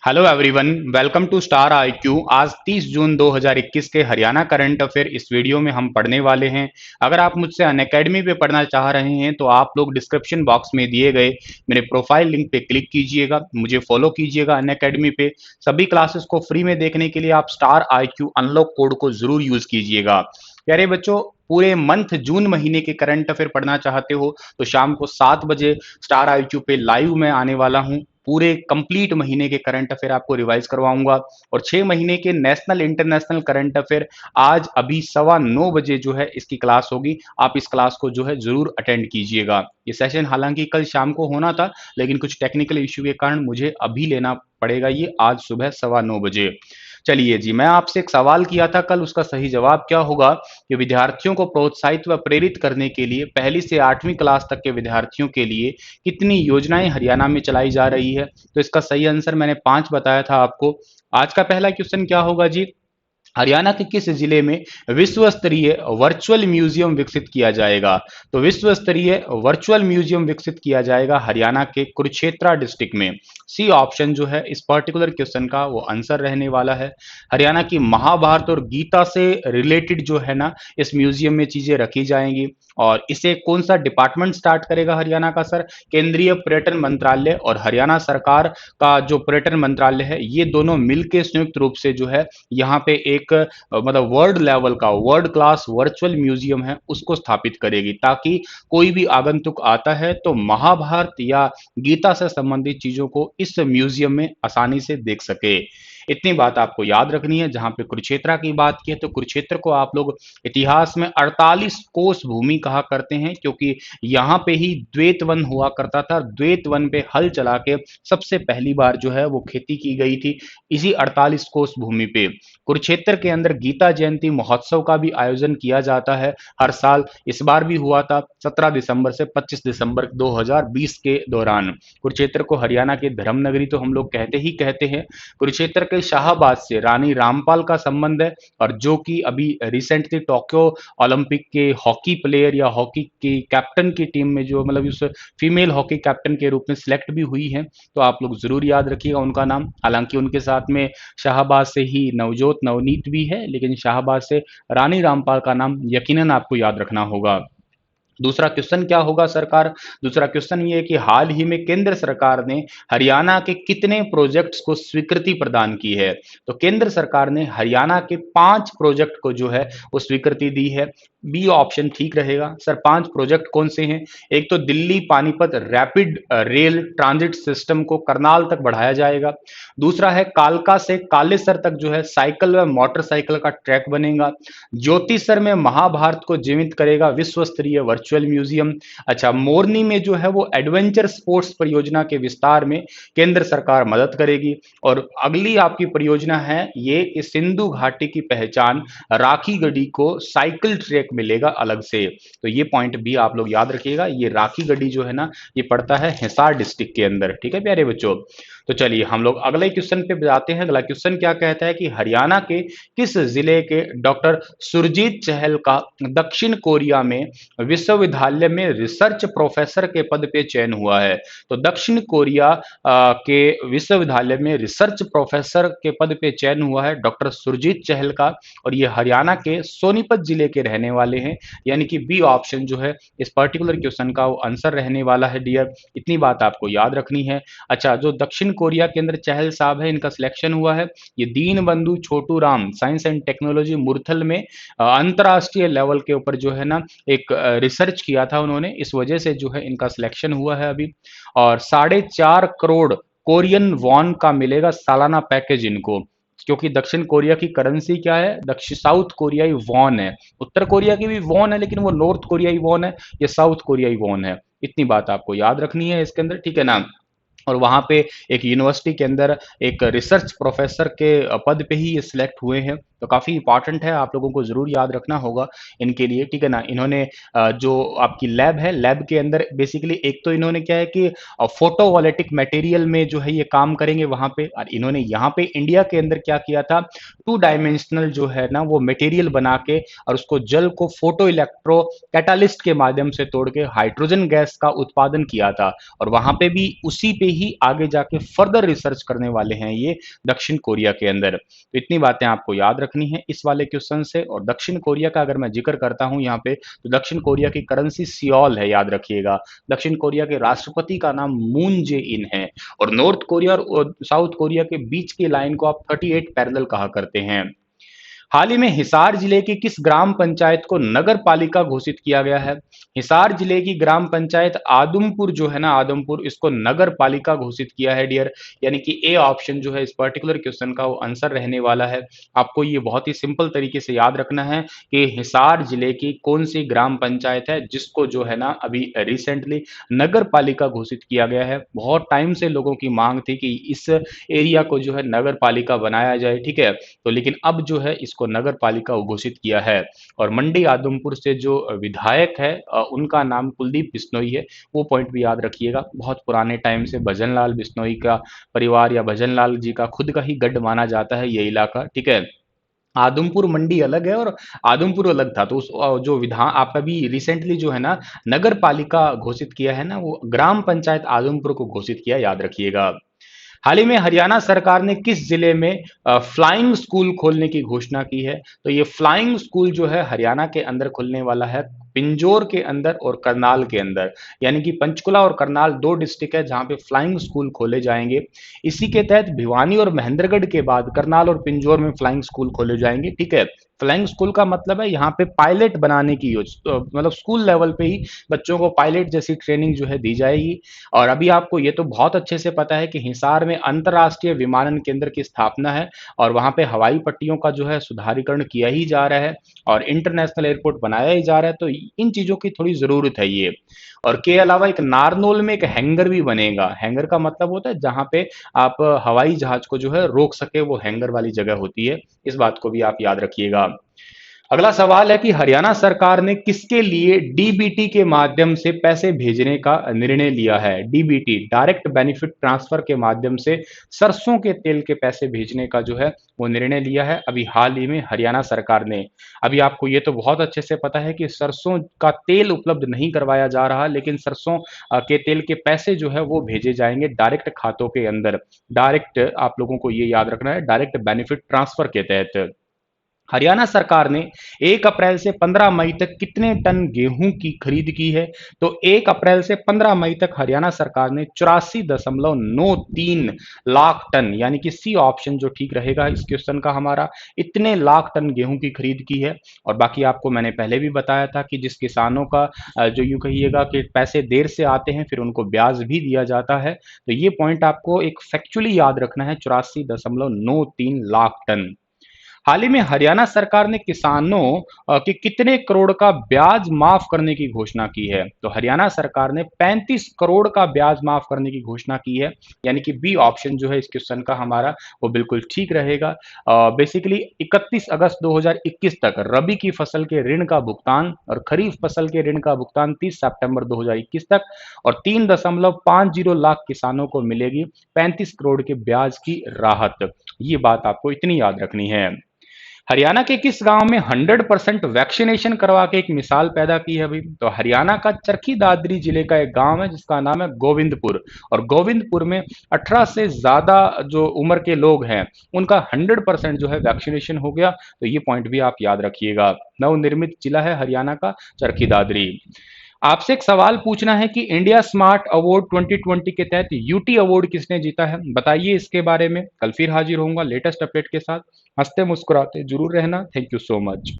Hello everyone, welcome to Star IQ. आज 30 जून 2021 के हरियाणा करंट अफेयर इस वीडियो में हम पढ़ने वाले हैं। अगर आप मुझसे अनअकैडमी पे पढ़ना चाह रहे हैं तो आप लोग डिस्क्रिप्शन बॉक्स में दिए गए मेरे प्रोफाइल लिंक पे क्लिक कीजिएगा, मुझे फॉलो कीजिएगा अनअकैडमी पे। सभी क्लासेस को फ्री में देखने के लिए आप स्टार आईक्यू अनलॉक कोड को जरूर यूज कीजिएगा। प्यारे बच्चों, पूरे मंथ जून महीने के करंट अफेयर पढ़ना चाहते हो तो शाम को 7 बजे स्टार आईक्यू पे लाइव में आने वाला हूं। पूरे कंप्लीट महीने के करंट अफेयर आपको रिवाइज करवाऊंगा और 6 महीने के नेशनल इंटरनेशनल करंट अफेयर आज अभी 9:15 बजे जो है इसकी क्लास होगी। आप इस क्लास को जो है जरूर अटेंड कीजिएगा। ये सेशन हालांकि कल शाम को होना था, लेकिन कुछ टेक्निकल इश्यू के कारण मुझे अभी लेना पड़ेगा ये आज सुबह 9:15 बजे। चलिए जी, मैं आपसे एक सवाल किया था कल, उसका सही जवाब क्या होगा कि विद्यार्थियों को प्रोत्साहित व प्रेरित करने के लिए पहली से 8वीं क्लास तक के विद्यार्थियों के लिए कितनी योजनाएं हरियाणा में चलाई जा रही है। तो इसका सही आंसर मैंने 5 बताया था आपको। आज का पहला क्वेश्चन क्या होगा जी, हरियाणा के किस जिले में विश्व स्तरीय वर्चुअल म्यूजियम विकसित किया जाएगा। तो विश्व स्तरीय वर्चुअल म्यूजियम विकसित किया जाएगा हरियाणा के कुरुक्षेत्र डिस्ट्रिक्ट में। सी ऑप्शन जो है इस पर्टिकुलर क्वेश्चन का वो आंसर रहने वाला है। हरियाणा की महाभारत और गीता से रिलेटेड जो है ना इस म्यूजियम में चीजें रखी जाएंगी। और इसे कौन सा डिपार्टमेंट स्टार्ट करेगा हरियाणा का सर? केंद्रीय पर्यटन मंत्रालय और हरियाणा सरकार का जो पर्यटन मंत्रालय है, ये दोनों मिलकर संयुक्त रूप से जो है यहाँ पे एक मतलब वर्ल्ड लेवल का वर्ल्ड क्लास वर्चुअल म्यूजियम है उसको स्थापित करेगी, ताकि कोई भी आगंतुक आता है तो महाभारत या गीता से संबंधित चीजों को इस म्यूजियम में आसानी से देख सके। इतनी बात आपको याद रखनी है। जहां पे कुरुक्षेत्र की बात की है तो कुरुक्षेत्र को आप लोग इतिहास में 48 कोस भूमि कहा करते हैं, क्योंकि यहाँ पे ही द्वैत वन हुआ करता था। द्वैत वन पे हल चला के सबसे पहली बार जो है वो खेती की गई थी इसी 48 कोस भूमि पे। कुरुक्षेत्र के अंदर गीता जयंती महोत्सव का भी आयोजन किया जाता है हर साल। इस बार भी हुआ था 17 दिसंबर से 25 दिसंबर 2020 के दौरान। कुरुक्षेत्र को हरियाणा की धर्म नगरी तो हम लोग कहते ही कहते हैं। कुरुक्षेत्र के शाहबाद से रानी रामपाल का संबंध है, और जो कि अभी रिसेंटली टोक्यो ओलंपिक के हॉकी प्लेयर या हॉकी की कैप्टन की टीम में जो मतलब उस फीमेल हॉकी कैप्टन के रूप में सिलेक्ट भी हुई है। तो आप लोग जरूर याद रखिएगा उनका नाम। हालांकि उनके साथ में शाहबाद से ही नवजोत नवनीत भी है, लेकिन शाहबाद से रानी रामपाल का नाम यकीनन आपको याद रखना होगा। दूसरा क्वेश्चन क्या होगा सरकार? दूसरा क्वेश्चन ये है कि हाल ही में केंद्र सरकार ने हरियाणा के कितने प्रोजेक्ट्स को स्वीकृति प्रदान की है। तो केंद्र सरकार ने हरियाणा के 5 प्रोजेक्ट को जो है वो स्वीकृति दी है। बी ऑप्शन ठीक रहेगा। सर 5 प्रोजेक्ट कौन से हैं? एक तो Delhi Panipat rapid rail transit system को करनाल तक बढ़ाया जाएगा। दूसरा है कालका से कालेसर तक जो है साइकिल व मोटरसाइकिल का ट्रैक बनेगा। ज्योतिसर में महाभारत को जीवित करेगा विश्व स्तरीय वर्चुअल म्यूजियम। अच्छा, मोरनी में जो है वो एडवेंचर स्पोर्ट्स परियोजना के विस्तार में केंद्र सरकार मदद करेगी। और अगली आपकी परियोजना है ये कि सिंधु घाटी की पहचान राखी गढ़ी को साइकिल ट्रैक मिलेगा अलग से। तो ये पॉइंट भी आप लोग याद रखिएगा। ये राखी गढ़ी जो है ना ये पड़ता है हिसार डिस्ट्रिक्ट के अंदर। ठीक है प्यारे बच्चों, तो चलिए हम लोग अगले क्वेश्चन पे जाते हैं। अगला क्वेश्चन क्या कहता है कि हरियाणा के किस जिले के डॉक्टर सुरजीत चहल का दक्षिण कोरिया में विश्वविद्यालय में रिसर्च प्रोफेसर के पद पे चयन हुआ है। तो दक्षिण कोरिया के विश्वविद्यालय में रिसर्च प्रोफेसर के पद पे चयन हुआ है डॉक्टर सुरजीत चहल का, और ये हरियाणा के सोनीपत जिले के रहने वाले हैं। यानी कि बी ऑप्शन जो है इस पर्टिकुलर क्वेश्चन का वो आंसर रहने वाला है डियर। इतनी बात आपको याद रखनी है। अच्छा, जो दक्षिण कोरिया के अंदर चहल साहब है इनका सिलेक्शन हुआ है, ये Deen Bandhu Chhotu Ram science and technology Murthal में अंतरराष्ट्रीय लेवल के ऊपर जो है ना एक रिसर्च किया था उन्होंने, इस वजह से जो है इनका सिलेक्शन हुआ है अभी। और 4.5 करोड़ कोरियन वॉन का मिलेगा सालाना पैकेज इनको, क्योंकि दक्षिण कोरिया की करेंसी क्या है? दक्षिण साउथ कोरियाई वॉन है। उत्तर कोरिया की भी वॉन है, लेकिन वो नॉर्थ कोरियाई वॉन है, ये साउथ कोरियाई वॉन है। इतनी बात आपको याद रखनी है इसके अंदर, ठीक है ना। और वहां पे एक यूनिवर्सिटी के अंदर एक रिसर्च प्रोफेसर के पद पे ही ये सिलेक्ट हुए हैं। तो काफी इंपॉर्टेंट है, आप लोगों को जरूर याद रखना होगा इनके लिए, ठीक है ना। इन्होंने जो आपकी लैब है, लैब के अंदर बेसिकली एक तो इन्होंने क्या है कि फोटोवोल्टिक मटेरियल में जो है ये काम करेंगे वहां पे। और इन्होंने यहाँ पे इंडिया के अंदर क्या किया था, 2 डायमेंशनल जो है ना वो मटेरियल बना के और उसको जल को फोटो इलेक्ट्रो कैटालिस्ट के माध्यम से तोड़ के हाइड्रोजन गैस का उत्पादन किया था। और वहां पे भी उसी पे ही आगे जाके फर्दर रिसर्च करने वाले हैं ये दक्षिण कोरिया के अंदर। तो इतनी बातें आपको याद रखनी है इस वाले क्वेश्चन से। और दक्षिण कोरिया का अगर मैं जिक्र करता हूं यहाँ पे, तो दक्षिण कोरिया की करेंसी सियोल है, याद रखिएगा। दक्षिण कोरिया के राष्ट्रपति का नाम मून जे इन है। और नॉर्थ कोरिया और साउथ कोरिया के बीच की लाइन को आप 38 पैरेलल कहा करते हैं। हाल ही में हिसार जिले की किस ग्राम पंचायत को नगर पालिका घोषित किया गया है? हिसार जिले की ग्राम पंचायत आदमपुर जो है ना, आदमपुर, इसको नगर पालिका घोषित किया है डियर। यानी कि ए ऑप्शन जो है इस पर्टिकुलर क्वेश्चन का वो आंसर रहने वाला है। आपको ये बहुत ही सिंपल तरीके से याद रखना है कि हिसार जिले की कौन सी ग्राम पंचायत है जिसको जो है ना अभी रिसेंटली नगर पालिका घोषित किया गया है। बहुत टाइम से लोगों की मांग थी कि इस एरिया को जो है नगर पालिका बनाया जाए, ठीक है। तो लेकिन अब जो है इसको नगर पालिका घोषित किया है। और मंडी आदमपुर से जो विधायक है उनका नाम कुलदीप बिश्नोई है। वो पॉइंट भी याद रखिएगा। बहुत पुराने टाइम से भजनलाल बिश्नोई का परिवार या भजनलाल जी का खुद का ही गढ़ माना जाता है ये इलाका, ठीक है। आदमपुर मंडी अलग है और आदमपुर अलग था। तो उस जो विधान आपका भी रिसेंटली जो है ना नगर पालिका घोषित किया है ना, वो ग्राम पंचायत आदमपुर को घोषित किया, याद रखिएगा। हाल ही में हरियाणा सरकार ने किस जिले में फ्लाइंग स्कूल खोलने की घोषणा की है? तो ये फ्लाइंग स्कूल जो है हरियाणा के अंदर खुलने वाला है, पिंजौर के अंदर और करनाल के अंदर। यानी कि पंचकुला और करनाल दो डिस्ट्रिक्ट है जहां पे फ्लाइंग स्कूल खोले जाएंगे। इसी के तहत भिवानी और महेंद्रगढ़ के बाद करनाल और पिंजौर में फ्लाइंग स्कूल खोले जाएंगे, ठीक है। फ्लाइंग स्कूल का मतलब है यहाँ पे पायलट बनाने की मतलब स्कूल लेवल पे ही बच्चों को पायलट जैसी ट्रेनिंग जो है दी जाएगी। और अभी आपको ये तो बहुत अच्छे से पता है कि हिसार में अंतर्राष्ट्रीय विमानन केंद्र की स्थापना है और वहां पे हवाई पट्टियों का जो है सुधारीकरण किया ही जा रहा है और इंटरनेशनल एयरपोर्ट बनाया ही जा रहा है। तो इन चीजों की थोड़ी जरूरत है ये। और के अलावा एक नारनौल में एक हैंगर भी बनेगा। हैंगर का मतलब होता है जहां पे आप हवाई जहाज को जो है रोक सके, वो हैंगर वाली जगह होती है। इस बात को भी आप याद रखिएगा। अगला सवाल है कि हरियाणा सरकार ने किसके लिए डीबीटी के माध्यम से पैसे भेजने का निर्णय लिया है? डीबीटी, डायरेक्ट बेनिफिट ट्रांसफर के माध्यम से सरसों के तेल के पैसे भेजने का जो है वो निर्णय लिया है अभी हाल ही में हरियाणा सरकार ने। अभी आपको ये तो बहुत अच्छे से पता है कि सरसों का तेल उपलब्ध नहीं करवाया जा रहा, लेकिन सरसों के तेल के पैसे जो है वो भेजे जाएंगे डायरेक्ट खातों के अंदर। डायरेक्ट, आप लोगों को ये याद रखना है, डायरेक्ट बेनिफिट ट्रांसफर के तहत। हरियाणा सरकार ने 1 अप्रैल से 15 मई तक कितने टन गेहूं की खरीद की है? तो 1 अप्रैल से 15 मई तक हरियाणा सरकार ने 84.93 लाख टन, यानी कि सी ऑप्शन जो ठीक रहेगा इस क्वेश्चन का हमारा, इतने लाख टन गेहूं की खरीद की है। और बाकी आपको मैंने पहले भी बताया था कि जिस किसानों का जो यूं कहिएगा कि पैसे देर से आते हैं फिर उनको ब्याज भी दिया जाता है। तो ये पॉइंट आपको एक फैक्चुअली याद रखना है, 84.93 लाख टन। हाल ही में हरियाणा सरकार ने किसानों के कितने करोड़ का ब्याज माफ करने की घोषणा की है? तो हरियाणा सरकार ने 35 करोड़ का ब्याज माफ करने की घोषणा की है। यानी कि बी ऑप्शन जो है इस क्वेश्चन का हमारा वो बिल्कुल ठीक रहेगा। बेसिकली 31 अगस्त 2021 तक रबी की फसल के ऋण का भुगतान और खरीफ फसल के ऋण का भुगतान 30 सितंबर 2021 तक, और 3.50 लाख किसानों को मिलेगी 35 करोड़ के ब्याज की राहत। ये बात आपको इतनी याद रखनी है। हरियाणा के किस गांव में 100% वैक्सीनेशन करवा के एक मिसाल पैदा की है अभी? तो हरियाणा का चरखी दादरी जिले का एक गांव है जिसका नाम है गोविंदपुर। और गोविंदपुर में 18 से ज्यादा जो उम्र के लोग हैं उनका 100% जो है वैक्सीनेशन हो गया। तो ये पॉइंट भी आप याद रखिएगा। नवनिर्मित जिला है हरियाणा का चरखी दादरी। आपसे एक सवाल पूछना है कि इंडिया स्मार्ट अवार्ड 2020 के तहत यूटी अवार्ड किसने जीता है? बताइए इसके बारे में। कल फिर हाजिर होऊंगा लेटेस्ट अपडेट के साथ। हंसते मुस्कुराते जरूर रहना। Thank you so much.